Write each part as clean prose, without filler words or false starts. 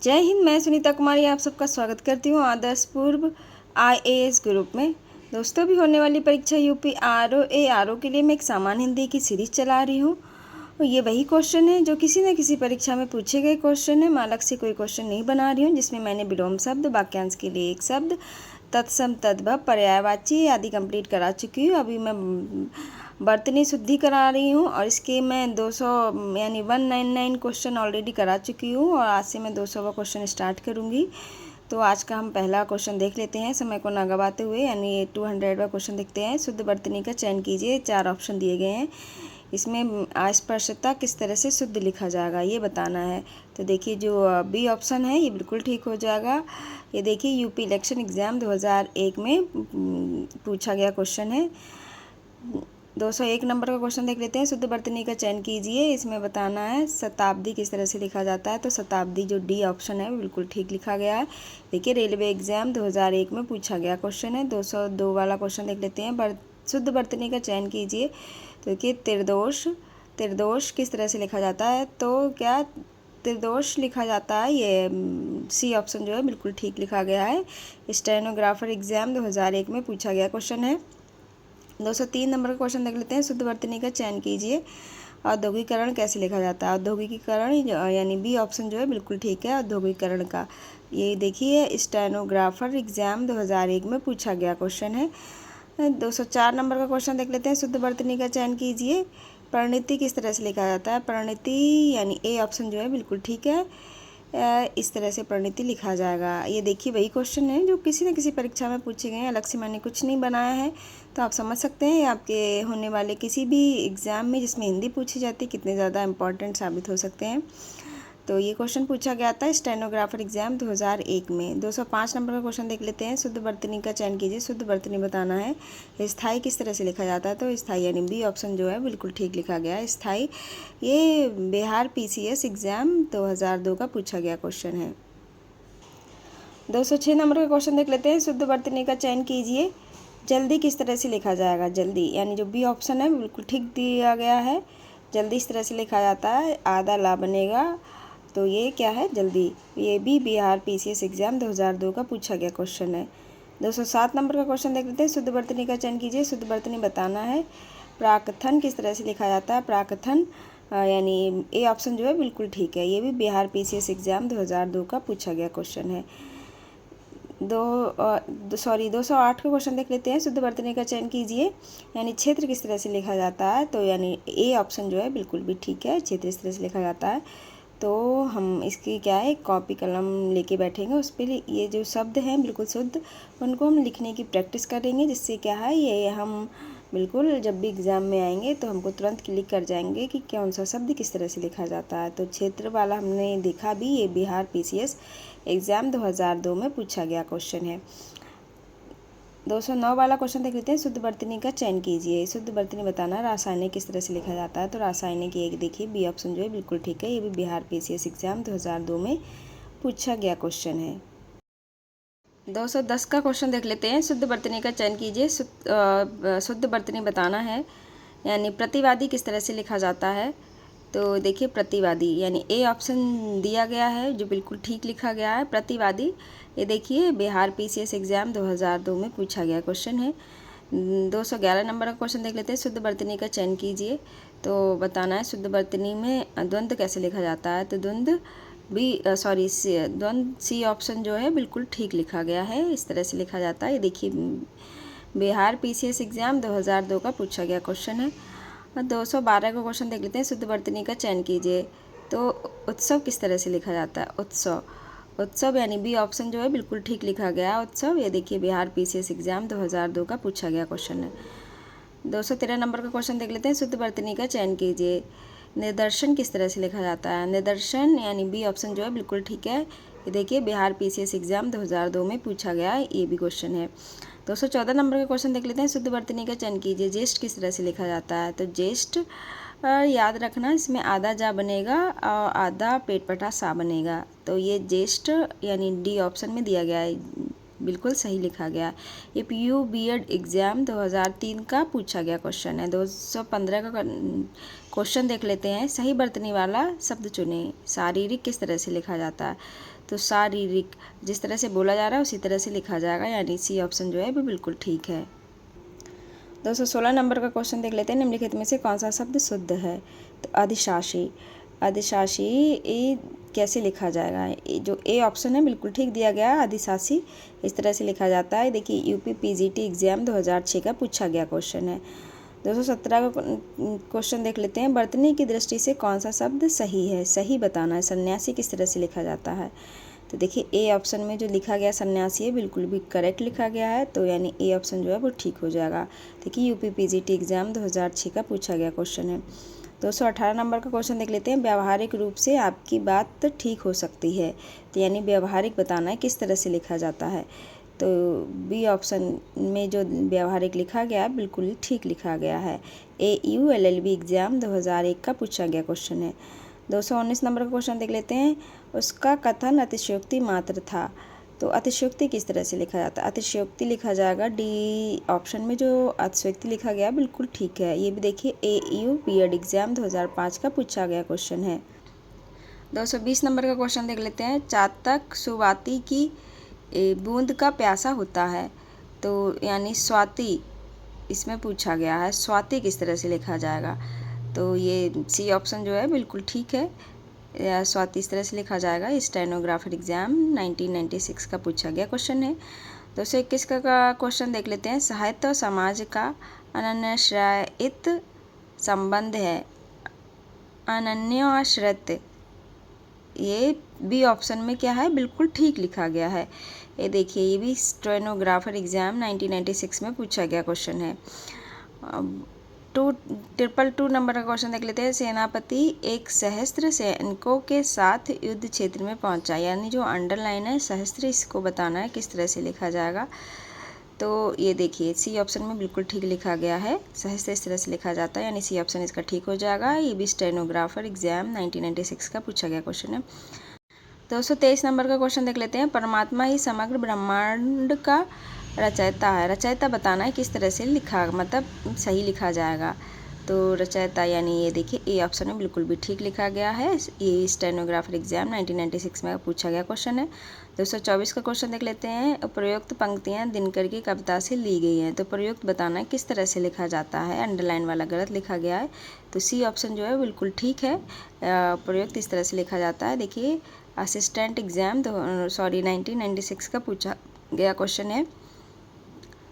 जय हिंद। मैं सुनीता कुमारी आप सबका स्वागत करती हूँ आदर्श पूर्व IAS ग्रुप में। दोस्तों, भी होने वाली परीक्षा यूपी RO के लिए मैं एक सामान्य हिंदी की सीरीज चला रही हूँ। ये वही क्वेश्चन है जो किसी न किसी परीक्षा में पूछे गए क्वेश्चन है। मैं अलग से कोई क्वेश्चन नहीं बना रही हूँ, जिसमें मैंने विलोम शब्द, वाक्यांश के लिए एक शब्द, तत्सम तद्भव, पर्यायवाची आदि कंप्लीट करा चुकी हूँ। अभी मैं बर्तनी शुद्धि करा रही हूँ और इसके मैं 200 यानी 199 क्वेश्चन ऑलरेडी करा चुकी हूँ और आज से मैं 200वां क्वेश्चन स्टार्ट करूँगी। तो आज का हम पहला क्वेश्चन देख लेते हैं समय को ना गवाते हुए, यानी 200वां क्वेश्चन देखते हैं। शुद्ध बर्तनी का चयन कीजिए। 4 ऑप्शन दिए गए हैं। इसमें अस्पष्टता किस तरह से शुद्ध लिखा जाएगा ये बताना है। तो देखिए, जो बी ऑप्शन है ये बिल्कुल ठीक हो जाएगा। ये देखिए, यूपी इलेक्शन एग्ज़ाम 2001 में पूछा गया क्वेश्चन है। 201 नंबर का क्वेश्चन देख लेते हैं। शुद्ध बर्तनी का चयन कीजिए। इसमें बताना है शताब्दी किस तरह से लिखा जाता है। तो शताब्दी जो डी ऑप्शन है बिल्कुल ठीक लिखा गया है। देखिए, रेलवे एग्जाम 2001 में पूछा गया क्वेश्चन है। 202 वाला क्वेश्चन देख लेते हैं। शुद्ध बर्तनी का चयन कीजिए। तो देखिए, त्रिदोष किस तरह से लिखा जाता है। तो क्या त्रिदोष लिखा जाता है, ये सी ऑप्शन जो है बिल्कुल ठीक लिखा गया है। स्टेनोग्राफर एग्जाम 2001 में पूछा गया क्वेश्चन है। 203 नंबर का क्वेश्चन देख लेते हैं। शुद्ध वर्तनी का चयन कीजिए। औद्योगिकरण कैसे लिखा जाता है। औद्योगिकीकरण यानी बी ऑप्शन जो है बिल्कुल ठीक है औद्योगिकरण का। ये देखिए, स्टेनोग्राफर एग्जाम 2001 में पूछा गया क्वेश्चन है। 204 नंबर का क्वेश्चन देख लेते हैं। शुद्ध वर्तनी का चयन कीजिए। परिणति किस तरह से लिखा जाता है। परिणति यानी ए ऑप्शन जो है बिल्कुल ठीक है। इस तरह से परिणति लिखा जाएगा। ये देखिए, वही क्वेश्चन है जो किसी न किसी परीक्षा में पूछे गए हैं। अलग से मैंने कुछ नहीं बनाया है। तो आप समझ सकते हैं आपके होने वाले किसी भी एग्ज़ाम में जिसमें हिंदी पूछी जाती है कितने ज़्यादा इम्पॉर्टेंट साबित हो सकते हैं। तो ये क्वेश्चन पूछा गया था स्टेनोग्राफर एग्जाम 2001 में। 205 नंबर का क्वेश्चन देख लेते हैं। शुद्ध वर्तनी का चयन कीजिए। शुद्ध वर्तनी बताना है। स्थाई किस तरह से लिखा जाता है। तो स्थाई यानी बी ऑप्शन जो है बिल्कुल ठीक लिखा गया है। स्थाई ये बिहार PCS एग्जाम 2002 का पूछा गया क्वेश्चन है। 206 नंबर का क्वेश्चन देख लेते हैं। शुद्ध वर्तनी का चयन कीजिए। जल्दी किस तरह से लिखा जाएगा। जल्दी यानी जो बी ऑप्शन है बिल्कुल ठीक दिया गया है। जल्दी इस तरह से लिखा जाता है, आधा ला बनेगा। तो ये क्या है, जल्दी। ये भी बिहार PCS एग्जाम 2002 का पूछा गया क्वेश्चन है। 207 नंबर का क्वेश्चन देख लेते हैं। शुद्ध वर्तनी का चयन कीजिए। शुद्ध वर्तनी बताना है। प्राकथन किस तरह से लिखा जाता है। प्राकथन यानी ए ऑप्शन जो है बिल्कुल ठीक है। ये भी बिहार PCS एग्जाम 2002 का पूछा गया क्वेश्चन है। 208 का क्वेश्चन देख लेते हैं। शुद्ध वर्तनी का चयन कीजिए। यानी क्षेत्र किस तरह से लिखा जाता है। तो यानी ए ऑप्शन जो है बिल्कुल भी ठीक है। क्षेत्र इस तरह से लिखा जाता है। तो हम इसकी क्या है, कॉपी कलम लेके बैठेंगे, उस पर ये जो शब्द हैं बिल्कुल शुद्ध उनको हम लिखने की प्रैक्टिस करेंगे, जिससे क्या है ये हम बिल्कुल जब भी एग्ज़ाम में आएंगे तो हमको तुरंत क्लिक कर जाएंगे कि कौन सा शब्द किस तरह से लिखा जाता है। तो क्षेत्र वाला हमने देखा भी, ये बिहार PCS एग्ज़ाम 2002 में पूछा गया क्वेश्चन है। 209 वाला क्वेश्चन देख लेते हैं। शुद्ध वर्तनी का चयन कीजिए। शुद्ध वर्तनी बताना रासायनिक किस तरह से लिखा जाता है। तो रासायनिक एक देखिए बी ऑप्शन जो है बिल्कुल ठीक है। ये भी बिहार PCS एग्जाम 2002 में पूछा गया क्वेश्चन है। 210 का क्वेश्चन देख लेते हैं। शुद्ध वर्तनी का चयन कीजिए। शुद्ध वर्तनी बताना है। यानी प्रतिवादी किस तरह से लिखा जाता है। तो देखिए, प्रतिवादी यानी ए ऑप्शन दिया गया है जो बिल्कुल ठीक लिखा गया है। प्रतिवादी ये देखिए बिहार PCS एग्जाम 2002 में पूछा गया क्वेश्चन है। 211 नंबर का क्वेश्चन देख लेते हैं। शुद्ध वर्तनी का चयन कीजिए। तो बताना है शुद्ध वर्तनी में द्वंद्व कैसे लिखा जाता है। तो द्वंद्व द्वंद्व सी ऑप्शन जो है बिल्कुल ठीक लिखा गया है। इस तरह से लिखा जाता है। ये देखिए, बिहार PCS एग्जाम 2002 का पूछा गया क्वेश्चन है। 212 का क्वेश्चन देख लेते हैं। शुद्ध वर्तनी का चयन कीजिए। तो उत्सव किस तरह से लिखा जाता है। उत्सव यानी बी ऑप्शन जो है बिल्कुल ठीक लिखा गया है। उत्सव ये देखिए बिहार PCS एग्जाम 2002 का पूछा गया क्वेश्चन है। 213 नंबर का क्वेश्चन देख लेते हैं। शुद्ध वर्तनी का चयन कीजिए। निदर्शन किस तरह से लिखा जाता है। निदर्शन यानी बी ऑप्शन जो है बिल्कुल ठीक है। ये देखिए बिहार PCS एग्जाम 2002 में पूछा गया है, ये भी क्वेश्चन है। 214 नंबर का क्वेश्चन देख लेते हैं। शुद्ध वर्तनी का चयन कीजिए। ज्येष्ठ किस तरह से लिखा जाता है। तो ज्येष्ठ याद रखना, इसमें आधा जा बनेगा और आधा पेट पटा सा बनेगा। तो ये ज्येष्ठ यानी डी ऑप्शन में दिया गया है। बिल्कुल सही लिखा गया। ये पीयू बीएड एग्ज़ाम 2003 का पूछा गया क्वेश्चन है। 215 का क्वेश्चन देख लेते हैं। सही बरतने वाला शब्द चुनें। शारीरिक किस तरह से लिखा जाता है? तो शारीरिक जिस तरह से बोला जा रहा है उसी तरह से लिखा जाएगा, यानी सी ऑप्शन जो है वो बिल्कुल ठीक है। 216 नंबर का क्वेश्चन देख लेते हैं। निम्नलिखित में से कौन सा शब्द शुद्ध है? तो अधिशासी। अधिशासी ये कैसे लिखा जाएगा? जो ए ऑप्शन है बिल्कुल ठीक दिया गया है। अधिशासी इस तरह से लिखा जाता है। देखिए यूपी पीजीटी एग्ज़ाम 2006 का पूछा गया क्वेश्चन है। 217 का क्वेश्चन देख लेते हैं। बरतने की दृष्टि से कौन सा शब्द सही है? सही बताना है। सन्यासी किस तरह से लिखा जाता है? तो देखिए ए ऑप्शन में जो लिखा गया सन्यासी है बिल्कुल भी करेक्ट लिखा गया है, तो यानी ए ऑप्शन जो है वो ठीक हो जाएगा। देखिए यूपी पीजीटी एग्ज़ाम 2006 का पूछा गया क्वेश्चन है। 218 नंबर का क्वेश्चन देख लेते हैं। व्यावहारिक रूप से आपकी बात ठीक हो सकती है, तो यानी व्यावहारिक बताना है किस तरह से लिखा जाता है। तो बी ऑप्शन में जो व्यावहारिक लिखा गया है बिल्कुल ही ठीक लिखा गया है। AU LLB एग्ज़ाम 2001 का पूछा गया क्वेश्चन है। 219 नंबर का क्वेश्चन देख लेते हैं। उसका कथन अतिशयोक्ति मात्र था, तो अतिशयोक्ति किस तरह से लिखा जाता है? अतिशयोक्ति लिखा जाएगा डी ऑप्शन में जो अतिशयोक्ति लिखा गया बिल्कुल ठीक है। ये भी देखिए AU बीएड एग्ज़ाम 2005 का पूछा गया क्वेश्चन है। 220 नंबर का क्वेश्चन देख लेते हैं। चातक सुवाती की बूंद का प्यासा होता है, तो यानी स्वाति इसमें पूछा गया है। स्वाति किस तरह से लिखा जाएगा? तो ये सी ऑप्शन जो है बिल्कुल ठीक है। या स्वाति इस तरह से लिखा जाएगा। स्टेनोग्राफर एग्ज़ाम 1996 का पूछा गया क्वेश्चन है। 221 का क्वेश्चन देख लेते हैं। साहित्य और समाज का अनन्याश्रित संबंध है। अनन्याश्रित ये बी ऑप्शन में क्या है? बिल्कुल ठीक लिखा गया है। ये देखिए ये भी स्टेनोग्राफर एग्ज़ाम 1996 में पूछा गया क्वेश्चन है। 222 नंबर का क्वेश्चन देख लेते हैं। सेनापति एक सहस्त्र सैनिकों के साथ युद्ध क्षेत्र में पहुंचा, यानी जो अंडरलाइन है सहस्त्र, इसको बताना है किस तरह से लिखा जाएगा। तो ये देखिए सी ऑप्शन में बिल्कुल ठीक लिखा गया है। सहस्त्र इस तरह से लिखा जाता है, यानी सी ऑप्शन इसका ठीक हो जाएगा। ये भी स्टेनोग्राफर एग्ज़ाम 1996 का पूछा गया क्वेश्चन है। 223 नंबर का क्वेश्चन देख लेते हैं। परमात्मा ही समग्र ब्रह्मांड का रचयिता है। रचयिता बताना है किस तरह से लिखा, मतलब सही लिखा जाएगा। तो रचयिता यानी ये देखिए ए ऑप्शन में बिल्कुल भी ठीक लिखा गया है। ये स्टेनोग्राफर एग्ज़ाम 1996 में पूछा गया क्वेश्चन है। 224 का क्वेश्चन देख लेते हैं। उपरोक्त पंक्तियाँ दिनकर की कविता से ली गई हैं, तो प्रयुक्त बताना है किस तरह से लिखा जाता है। अंडरलाइन वाला गलत लिखा गया है, तो सी ऑप्शन जो है बिल्कुल ठीक है। प्रयुक्त इस तरह से लिखा जाता है। देखिए असिस्टेंट एग्ज़ाम 1996 का पूछा गया क्वेश्चन है।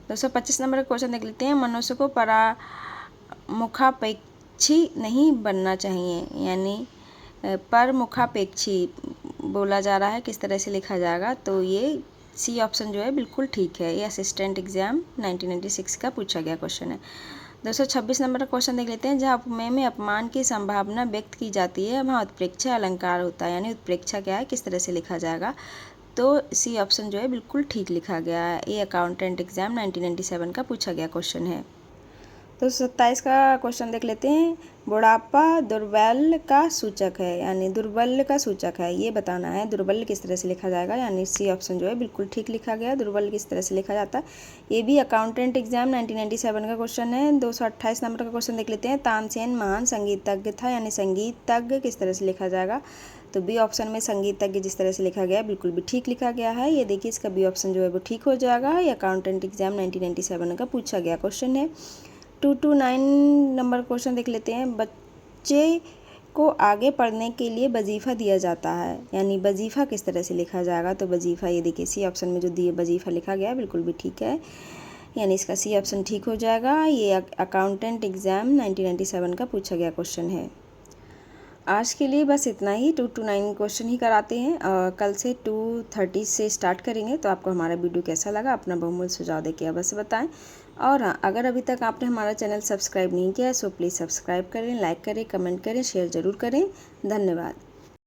225 नंबर का क्वेश्चन देख लेते हैं। मनुष्य को परमुखापेक्षी नहीं बनना चाहिए, यानी परमुखापेक्षी बोला जा रहा है, किस तरह से लिखा जाएगा? तो ये सी ऑप्शन जो है बिल्कुल ठीक है। ये असिस्टेंट एग्ज़ाम 1996 का पूछा गया क्वेश्चन है। 226 नंबर का क्वेश्चन देख लेते हैं। जहाँ उपमेय में अपमान की संभावना व्यक्त की जाती है वहाँ उत्प्रेक्षा अलंकार होता है, यानी उत्प्रेक्षा क्या है, किस तरह से लिखा जाएगा? तो सी ऑप्शन जो है बिल्कुल ठीक लिखा गया है। ये अकाउंटेंट एग्ज़ाम 1997 का पूछा गया क्वेश्चन है। तो 27 का क्वेश्चन देख लेते हैं। बुढ़ापा दुर्बल का सूचक है, यानी दुर्बल का सूचक है, ये बताना है। दुर्बल किस तरह से लिखा जाएगा, यानी सी ऑप्शन जो है बिल्कुल ठीक लिखा गया। दुर्बल किस तरह से लिखा जाता है, ये भी अकाउंटेंट एग्ज़ाम 1997 का क्वेश्चन है। 228 नंबर का क्वेश्चन देख लेते हैं। तानसेन महान संगीतज्ञ था, यानी संगीतज्ञ किस तरह से लिखा जाएगा? तो बी ऑप्शन में संगीतज्ञ जिस तरह से लिखा गया बिल्कुल भी ठीक लिखा गया है। ये देखिए इसका बी ऑप्शन जो है वो ठीक हो जाएगा। ये अकाउंटेंट एग्ज़ाम 1997 का पूछा गया क्वेश्चन है। 229 नंबर क्वेश्चन देख लेते हैं। बच्चे को आगे पढ़ने के लिए वजीफ़ा दिया जाता है, यानी वजीफ़ा किस तरह से लिखा जाएगा? तो वजीफ़ा ये देखिए सी ऑप्शन में जो दिए वजीफ़ा लिखा गया बिल्कुल भी ठीक है, यानी इसका सी ऑप्शन ठीक हो जाएगा। ये अकाउंटेंट एग्ज़ाम 1997 का पूछा गया क्वेश्चन है। आज के लिए बस इतना ही। 229 क्वेश्चन ही कराते हैं, कल से 230 से स्टार्ट करेंगे। तो आपको हमारा वीडियो कैसा लगा अपना बहुमूल्य सुझाव देके अवश्य बताएं। और हाँ, अगर अभी तक आपने हमारा चैनल सब्सक्राइब नहीं किया है सो प्लीज़ सब्सक्राइब करें, लाइक करें, कमेंट करें, शेयर ज़रूर करें। धन्यवाद।